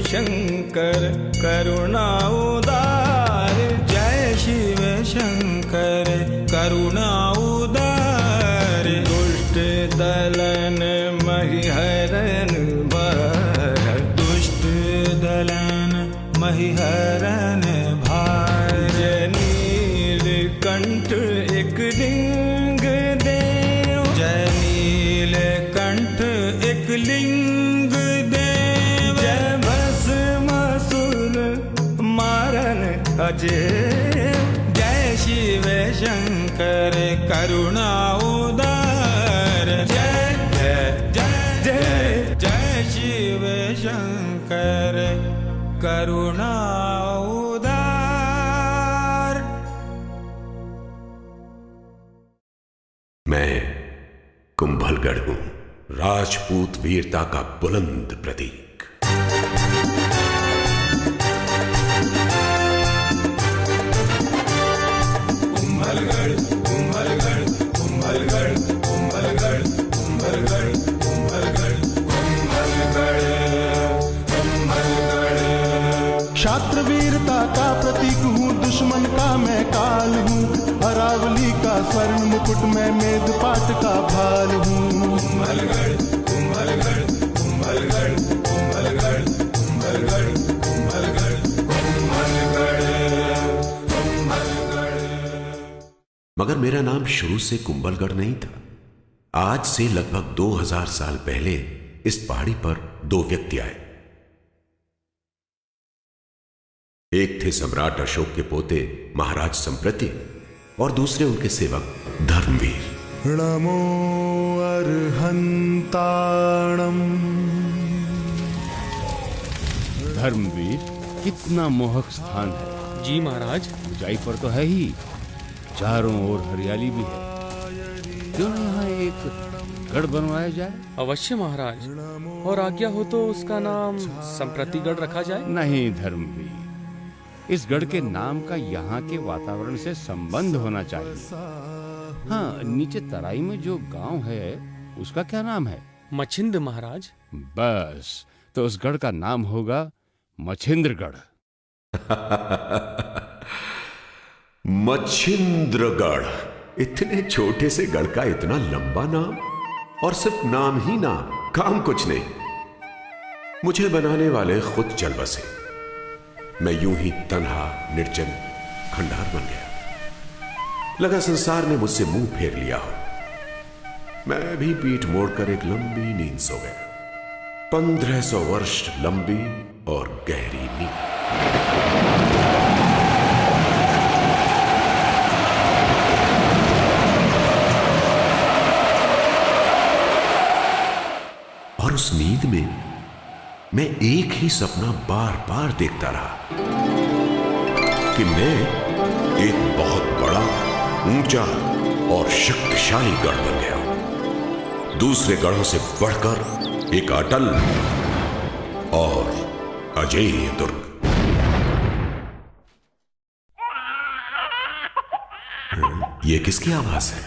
शंकर करुणा उदार, जय शिव शंकर करुणा उदार, दुष्ट दलन महिहरन भार, दुष्ट दलन महिहरन भार, नीलकंठ एक लिंग देव, जय नीलकंठ एक लिंग देव, जय भस्मासुर मारन अजय, जय शिव शंकर करुणा उदार, जय जय जय जय जय शिव शंकर करुणा उदार। मैं कुंभलगढ़ हूं, राजपूत वीरता का बुलंद प्रतीक। कुंभलगढ़ कुंभलगढ़ कुंभलगढ़ कुंभलगढ़ कुंभलगढ़ कुंभलगढ़ कुंभलगढ़ कुंभलगढ़। क्षात्र वीरता का प्रतीक हूँ, दुश्मन का मैं काल हूँ, अरावली का स्वर्ण मुकुट मैं मेदपाट का भाल हूँ। कुंभलगढ़ कुंभलगढ़ कुंभलगढ़ कुंभलगढ़ कुंभलगढ़ कुंभलगढ़ कुंभलगढ़ कुंभलगढ़। मगर मेरा नाम शुरू से कुंभलगढ़ नहीं था। आज से लगभग 2000 साल पहले इस पहाड़ी पर दो व्यक्ति आए। एक थे सम्राट अशोक के पोते महाराज संप्रति और दूसरे उनके सेवक धर्मवीर। नमो अर्हंताणम। धर्मवीर, कितना मोहक स्थान है। जी महाराज। ऊंचाई पर तो है ही, चारों ओर हरियाली भी है। क्यों न यहाँ एक गढ़ बनवाया जाए? अवश्य महाराज, और आज्ञा हो तो उसका नाम संप्रतिगढ़ रखा जाए। नहीं धर्मवीर, इस गढ़ के नाम का यहाँ के वातावरण से संबंध होना चाहिए। हाँ, नीचे तराई में जो गांव है उसका क्या नाम है? मछिंद महाराज। बस, तो उस गढ़ का नाम होगा मछिंद्रगढ़। मछिंद्रगढ़। इतने छोटे से गढ़ का इतना लंबा नाम, और सिर्फ नाम ही नाम, काम कुछ नहीं। मुझे बनाने वाले खुद चल बसे। मैं यूं ही तन्हा निर्जन खंडार बन गया। लगा संसार ने मुझसे मुंह फेर लिया हो। मैं भी पीठ मोड़कर एक लंबी नींद सो गया। 1500 वर्ष लंबी और गहरी नींद। और उस नींद में मैं एक ही सपना बार बार देखता रहा कि मैं एक बहुत बड़ा, ऊंचा और शक्तिशाली गढ़ बन गया हूं। दूसरे गढ़ों से बढ़कर एक अटल और अजेय दुर्ग। ये किसकी आवाज है?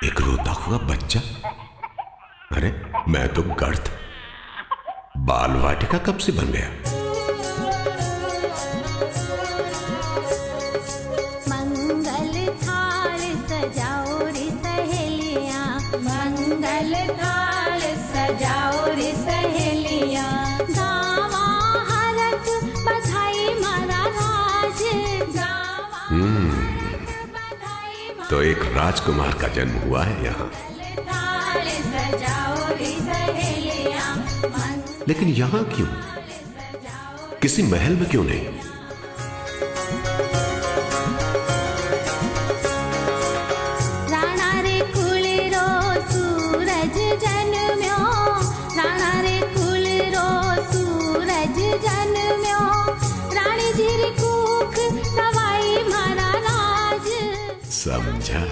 एक रोता हुआ बच्चा? अरे मैं तो गढ़ था, बाल वाटिका कब से बन गया? मंगल थाल सजाओ रे सहेलियां, मंगल थाल सजाओ रे सहेलियां, गावा हरक बधाई मारा राज, गावा तो एक राजकुमार का जन्म हुआ है यहाँ। लेकिन यहां क्यों? किसी महल में क्यों नहीं? राणा रे कुलरो सूरज जन्म्यो, राणा रे कुलरो सूरज जन्म्यो, रानी जी री कूख सवाई मारा राज। समझा।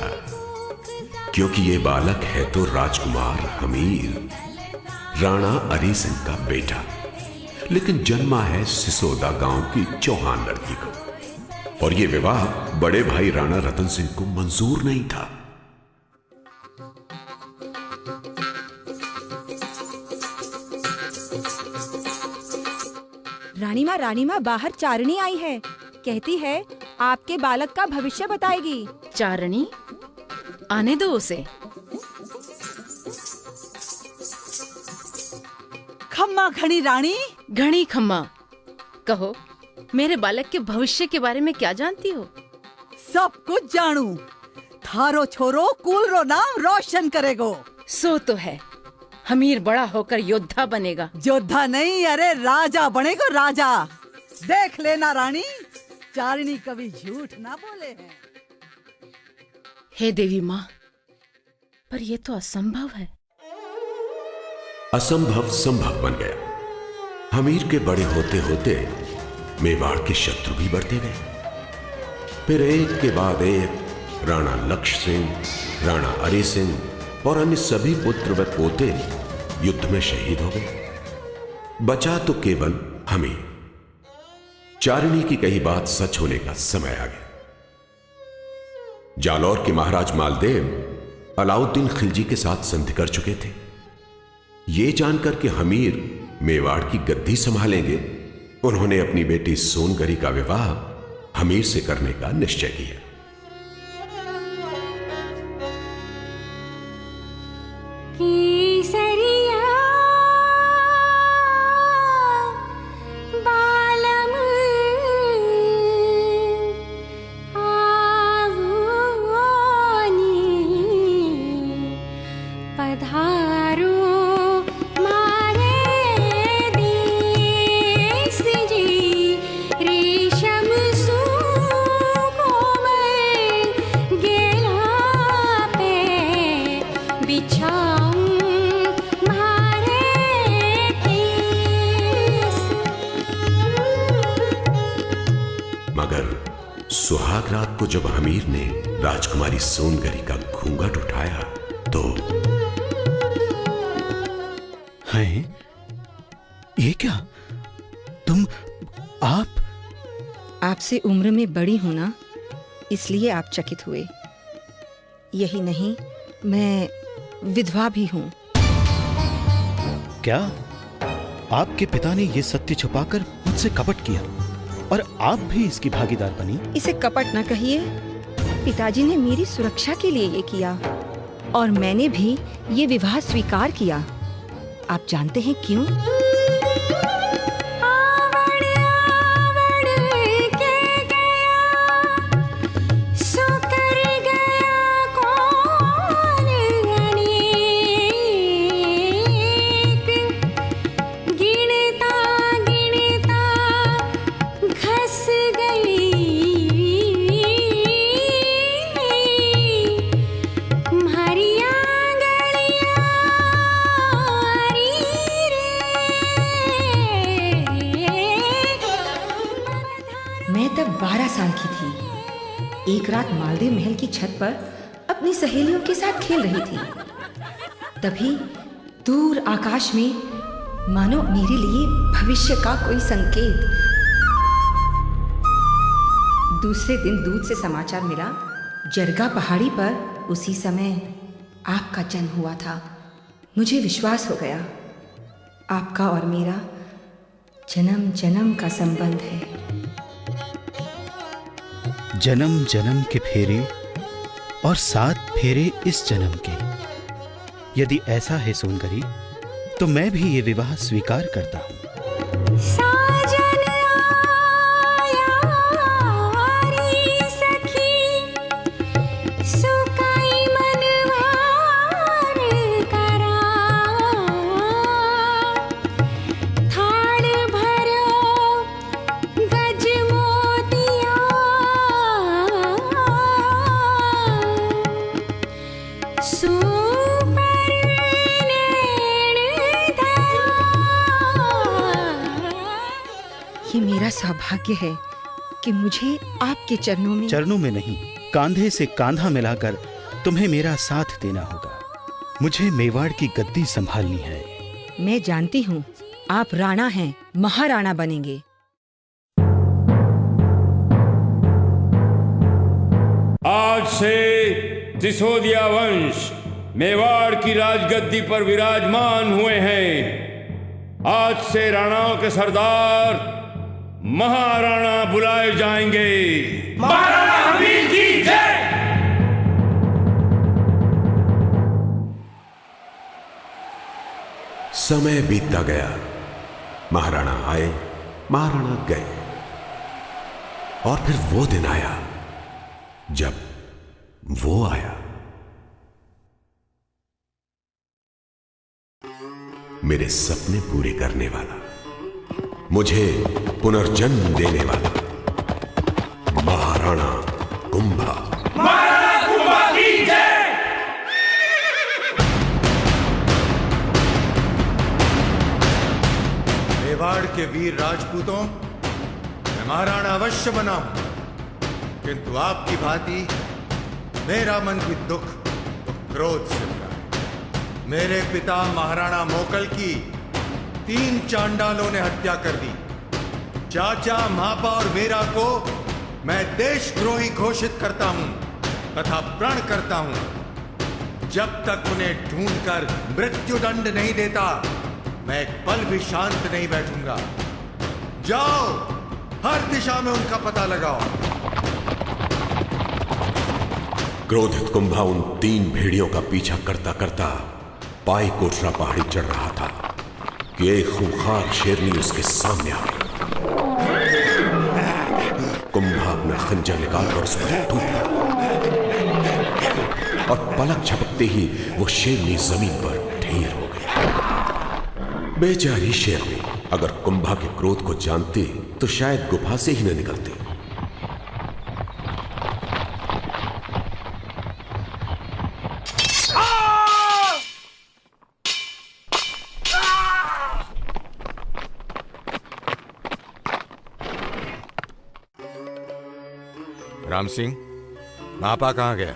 क्योंकि ये बालक है तो राजकुमार हमीर, राणा अरी सिंह का बेटा, लेकिन जन्मा है सिसोदा गांव की चौहान लड़की को। और ये विवाह बड़े भाई राणा रतन सिंह को मंजूर नहीं था। रानी माँ बाहर चारणी आई है। कहती है आपके बालक का भविष्य बताएगी। चारणी, आने दो उसे। खम्मा घनी रानी। घनी खम्मा, कहो मेरे बालक के भविष्य के बारे में क्या जानती हो? सब कुछ जानू। थारो छोरो कुल रो नाम रोशन करेगो। सो तो है, हमीर बड़ा होकर योद्धा बनेगा। योद्धा नहीं, अरे राजा बनेगो, राजा। देख लेना रानी, चारणी कभी झूठ ना बोले हैं। हे देवी माँ, पर ये तो असंभव है। असंभव संभव बन गया। हमीर के बड़े होते होते मेवाड़ के शत्रु भी बढ़ते गए। फिर एक के बाद एक राणा लक्ष्य सिंह, राणा अरी सिंह और अन्य सभी पुत्र व पोते युद्ध में शहीद हो गए। बचा तो केवल हमीर। चारणी की कही बात सच होने का समय आ गया। जालौर के महाराज मालदेव अलाउद्दीन खिलजी के साथ संधि कर चुके थे। ये जानकर कि हमीर मेवाड़ की गद्दी संभालेंगे, उन्होंने अपनी बेटी सोनगरी का विवाह हमीर से करने का निश्चय किया। सुहाग रात को जब हमीर ने राजकुमारी सोनगरी का घूंघट उठाया तो हैं? ये क्या? तुम आपसे उम्र में बड़ी हूं ना, इसलिए आप चकित हुए। यही नहीं, मैं विधवा भी हूं। क्या आपके पिता ने यह सत्य छुपाकर मुझसे कपट किया और आप भी इसकी भागीदार बनी? इसे कपट न कहिए। पिताजी ने मेरी सुरक्षा के लिए ये किया और मैंने भी ये विवाह स्वीकार किया। आप जानते हैं क्यों? एक रात मालदेव महल की छत पर अपनी सहेलियों के साथ खेल रही थी। तभी दूर आकाश में मानो मेरे लिए भविष्य का कोई संकेत। दूसरे दिन दूत से समाचार मिला, जरगा पहाड़ी पर उसी समय आपका जन्म हुआ था। मुझे विश्वास हो गया, आपका और मेरा जन्म जन्म का संबंध है। जन्म जन्म के फेरे और 7 फेरे इस जन्म के। यदि ऐसा है सोनगरी, तो मैं भी ये विवाह स्वीकार करता हूँ। ये मेरा सौभाग्य है कि मुझे आपके चरणों में नहीं, कांधे से कांधा मिलाकर तुम्हें मेरा साथ देना होगा। मुझे मेवाड़ की गद्दी संभालनी है। मैं जानती हूँ आप राणा हैं, महाराणा बनेंगे। आज से सिसोदिया वंश मेवाड़ की राजगद्दी पर विराजमान हुए हैं। आज से राणाओं के सरदार महाराणा बुलाए जाएंगे। महाराणा हमीर की जय। समय बीतता गया, महाराणा आए, महाराणा गए, और फिर वो दिन आया जब वो आया, मेरे सपने पूरे करने वाला, मुझे पुनर्जन्म देने वाला महाराणा कुंभा। महाराणा कुंभा की जय। मेवाड़ के वीर राजपूतों, मैं महाराणा अवश्य बना हूं, किंतु आपकी भांति मेरा मन भी दुख और क्रोध से भरा है। मेरे पिता महाराणा मोकल की 3 चांडालों ने हत्या कर दी। चाचा, मापा और मेरा को मैं देशद्रोही घोषित करता हूं तथा प्रण करता हूं, जब तक उन्हें ढूंढकर मृत्युदंड नहीं देता मैं एक पल भी शांत नहीं बैठूंगा। जाओ, हर दिशा में उनका पता लगाओ। क्रोधित कुंभा उन 3 भेड़ियों का पीछा करता करता पाई कोटरा पहाड़ी चढ़ रहा था कि एक खूंखार शेरनी उसके सामने आ गई। कुंभा अपना खंजर निकालकर उस पर टूटा और पलक झपकते ही वो शेरनी जमीन पर ढेर हो गई। बेचारी शेरनी अगर कुंभा के क्रोध को जानती तो शायद गुफा से ही न निकलती। राम सिंह, मापा कहां गया?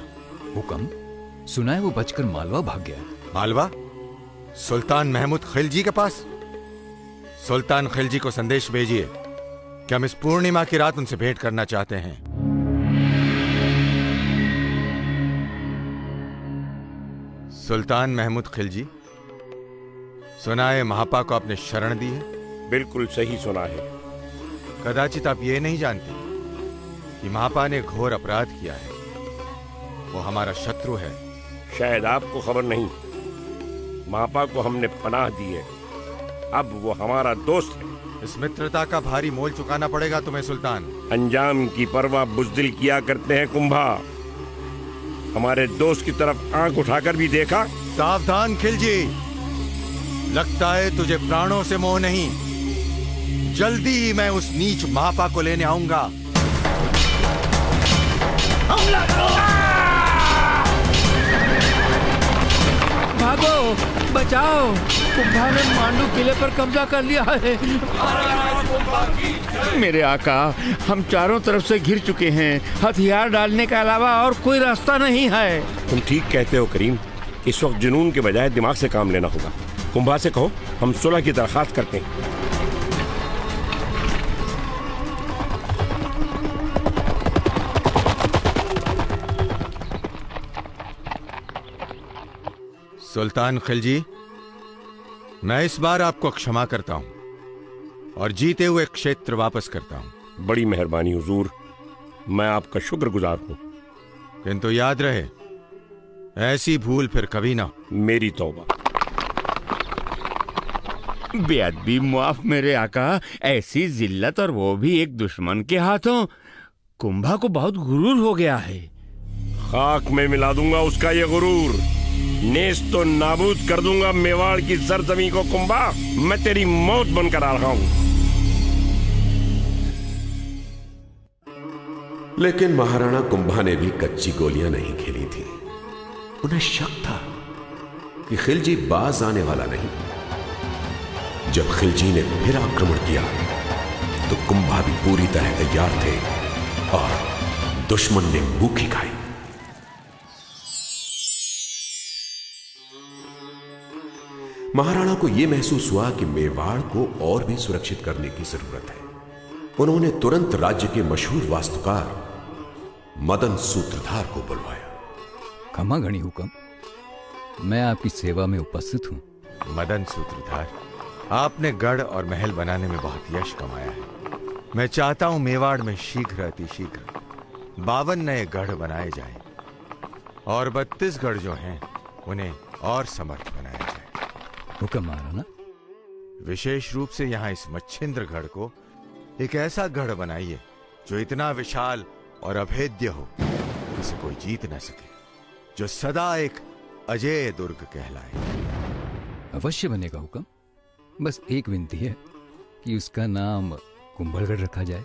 हुक्म, सुना है वो बचकर मालवा भाग गया। मालवा? सुल्तान महमूद खिलजी के पास? सुल्तान खिलजी को संदेश भेजिए कि हम इस पूर्णिमा की रात उनसे भेंट करना चाहते हैं। सुल्तान महमूद खिलजी, सुना है महापा को आपने शरण दी है? बिल्कुल सही सुना है। कदाचित आप ये नहीं जानते कि महापा ने घोर अपराध किया है। वो हमारा शत्रु है। शायद आपको खबर नहीं, महापा को हमने पनाह दी है, अब वो हमारा दोस्त है। इस मित्रता का भारी मोल चुकाना पड़ेगा तुम्हें सुल्तान। अंजाम की परवाह बुज़दिल किया करते हैं कुंभा। हमारे दोस्त की तरफ आंख उठाकर भी देखा? सावधान खिलजी, लगता है तुझे प्राणों से मोह नहीं। जल्दी ही मैं उस नीच महापा को लेने आऊंगा। हमला करो! भागो, बचाओ! कुंभा ने मांडू किले पर कब्जा कर लिया है। मेरे आका, हम चारों तरफ से घिर चुके हैं। हथियार डालने के अलावा और कोई रास्ता नहीं है। तुम ठीक कहते हो करीम, इस वक्त जुनून के बजाय दिमाग से काम लेना होगा। कुंभा से कहो हम सुलह की दरखास्त करते हैं। सुल्तान खिलजी, मैं इस बार आपको क्षमा करता हूं और जीते हुए क्षेत्र वापस करता हूं। बड़ी मेहरबानी हुजूर, मैं आपका शुक्रगुजार हूं। किंतु याद रहे, ऐसी भूल फिर कभी ना। मेरी तौबा। बेअदबी मुआफ मेरे आका, ऐसी जिल्लत और वो भी एक दुश्मन के हाथों। कुंभा को बहुत गुरूर हो गया है। खाक में मिला दूंगा उसका ये गुरूर। नेस्त तो नाबूद कर दूंगा मेवाड़ की सरजमी को। कुंभा, मैं तेरी मौत बनकर आ रहा हूं। लेकिन महाराणा कुंभा ने भी कच्ची गोलियां नहीं खेली थी। उन्हें शक था कि खिलजी बाज आने वाला नहीं। जब खिलजी ने फिर आक्रमण किया तो कुंभा भी पूरी तरह तैयार थे और दुश्मन ने मुंह खाई। महाराणा को यह महसूस हुआ कि मेवाड़ को और भी सुरक्षित करने की जरूरत है। उन्होंने तुरंत राज्य के मशहूर वास्तुकार मदन सूत्रधार को बुलवाया। क्षमा गणी हुक्म, मैं आपकी सेवा में उपस्थित हूं। मदन सूत्रधार, आपने गढ़ और महल बनाने में बहुत यश कमाया है। मैं चाहता हूं मेवाड़ में शीघ्र अतिशीघ्र 52 नए गढ़ बनाए जाएं और 32 गढ़ जो हैं उन्हें और समर्थ बनाया जाए। हुक्म महाराणा। विशेष रूप से यहां इस मच्छिंद्र गढ़ को एक ऐसा गढ़ बनाइए जो इतना विशाल और अभेद्य हो किसी कोई जीत न सके, जो सदा एक अजेय दुर्ग कहलाए। अवश्य बनेगा हुक्म। बस एक विनती है कि उसका नाम कुंभलगढ़ रखा जाए।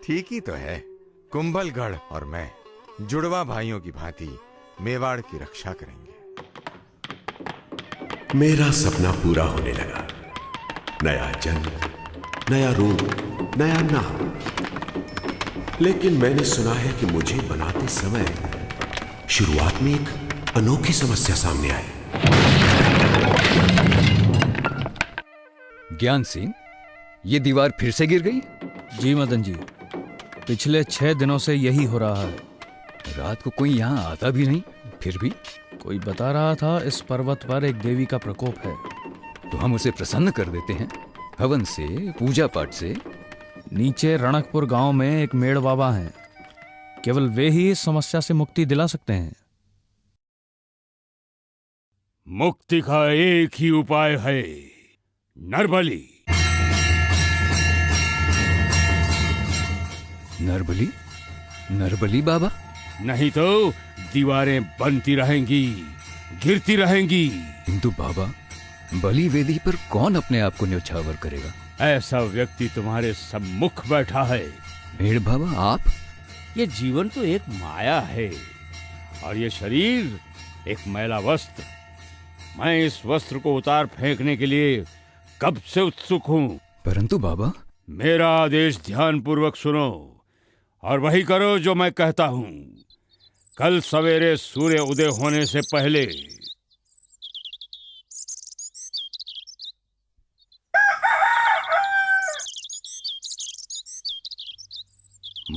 ठीक ही तो है। कुंभलगढ़ और मैं जुड़वा भाइयों की भांति मेवाड़ की रक्षा करेंगे। मेरा सपना पूरा होने लगा। नया जन्म, नया रूप, नया नाम। लेकिन मैंने सुना है कि मुझे बनाते समय शुरुआत में एक अनोखी समस्या सामने आई। ज्ञान सिंह, ये दीवार फिर से गिर गई? जी मदन जी, पिछले 6 दिनों से यही हो रहा है। रात को कोई यहाँ आता भी नहीं, फिर भी कोई बता रहा था इस पर्वत पर एक देवी का प्रकोप है। तो हम उसे प्रसन्न कर देते हैं, हवन से, पूजा पाठ से। नीचे रणकपुर गांव में एक मेड़ बाबा हैं, केवल वे ही इस समस्या से मुक्ति दिला सकते हैं। मुक्ति का एक ही उपाय है, नरबली। नरबली? नरबली बाबा? नहीं तो दीवारें बनती रहेंगी, गिरती रहेंगी। किंतु बाबा, बलि वेदी पर कौन अपने आप को न्यौछावर करेगा? ऐसा व्यक्ति तुम्हारे सम्मुख बैठा है। मेड़ बाबा, आप? ये जीवन तो एक माया है और ये शरीर एक मैला वस्त्र। मैं इस वस्त्र को उतार फेंकने के लिए कब से उत्सुक हूं। परंतु बाबा, मेरा आदेश ध्यान पूर्वक सुनो और वही करो जो मैं कहता हूं। कल सवेरे सूर्य उदय होने से पहले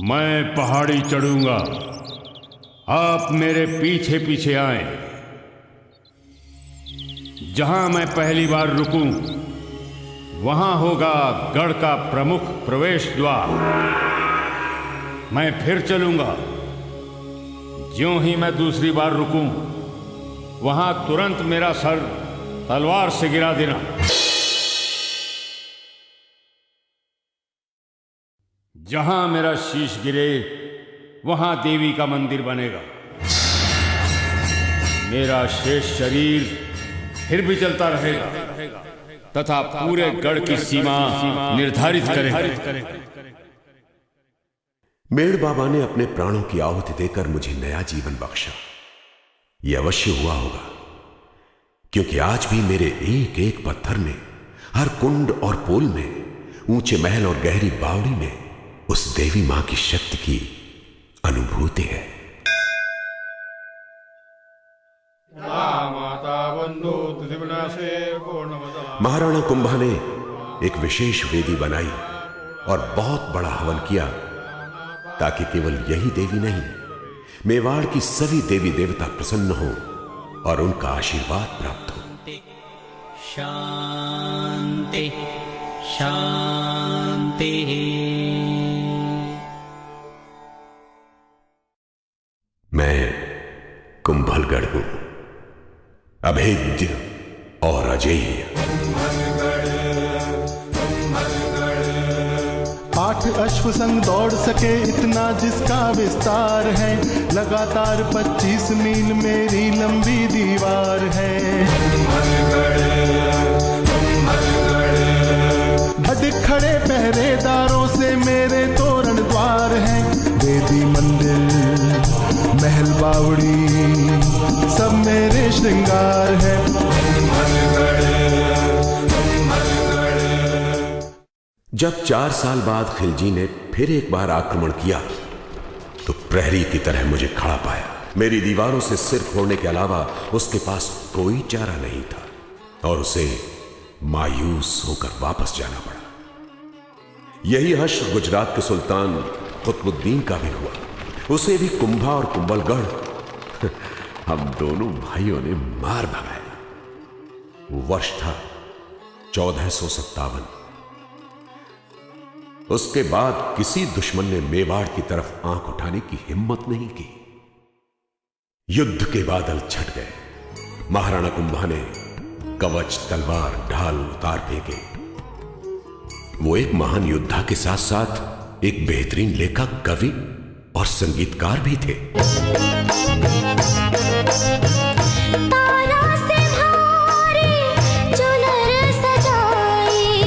मैं पहाड़ी चढ़ूंगा, आप मेरे पीछे पीछे आएं। जहां मैं पहली बार रुकूं, वहां होगा गढ़ का प्रमुख प्रवेश द्वार। मैं फिर चलूंगा। ज्यों ही मैं दूसरी बार रुकूं, वहां तुरंत मेरा सर तलवार से गिरा देना। जहां मेरा शीश गिरे, वहां देवी का मंदिर बनेगा। मेरा शेष शरीर फिर भी चलता रहेगा तथा पूरे गढ़ की सीमा निर्धारित करेगा। मेड़ बाबा ने अपने प्राणों की आहुति देकर मुझे नया जीवन बख्शा। यह अवश्य हुआ होगा, क्योंकि आज भी मेरे एक एक पत्थर में, हर कुंड और पोल में, ऊंचे महल और गहरी बावड़ी में उस देवी मां की शक्ति की अनुभूति है। महाराणा कुंभा ने एक विशेष वेदी बनाई और बहुत बड़ा हवन किया, ताकि केवल यही देवी नहीं, मेवाड़ की सभी देवी देवता प्रसन्न हो और उनका आशीर्वाद प्राप्त हो। शांति शांति। मैं कुंभलगढ़ हूं, अभेद्य और अजेय। 8 अश्व संग दौड़ सके इतना जिसका विस्तार है, लगातार 25 मील मेरी लंबी दीवार है। अधिक खड़े पहरेदारों से मेरे तोरण द्वार हैं, वेदी मंदिर महल बावड़ी सब मेरे श्रृंगार है। जब 4 साल बाद खिलजी ने फिर एक बार आक्रमण किया, तो प्रहरी की तरह मुझे खड़ा पाया। मेरी दीवारों से सिर फोड़ने के अलावा उसके पास कोई चारा नहीं था और उसे मायूस होकर वापस जाना पड़ा। यही हश्र गुजरात के सुल्तान कुतुबुद्दीन का भी हुआ। उसे भी कुंभा और कुंभलगढ़ हम दोनों भाइयों ने मार भगाया। वर्ष था 1457। उसके बाद किसी दुश्मन ने मेवाड़ की तरफ आंख उठाने की हिम्मत नहीं की। युद्ध के बादल छट गए। महाराणा कुंभा ने कवच, तलवार, ढाल उतार फेंके। वो एक महान योद्धा के साथ साथ एक बेहतरीन लेखक, कवि और संगीतकार भी थे।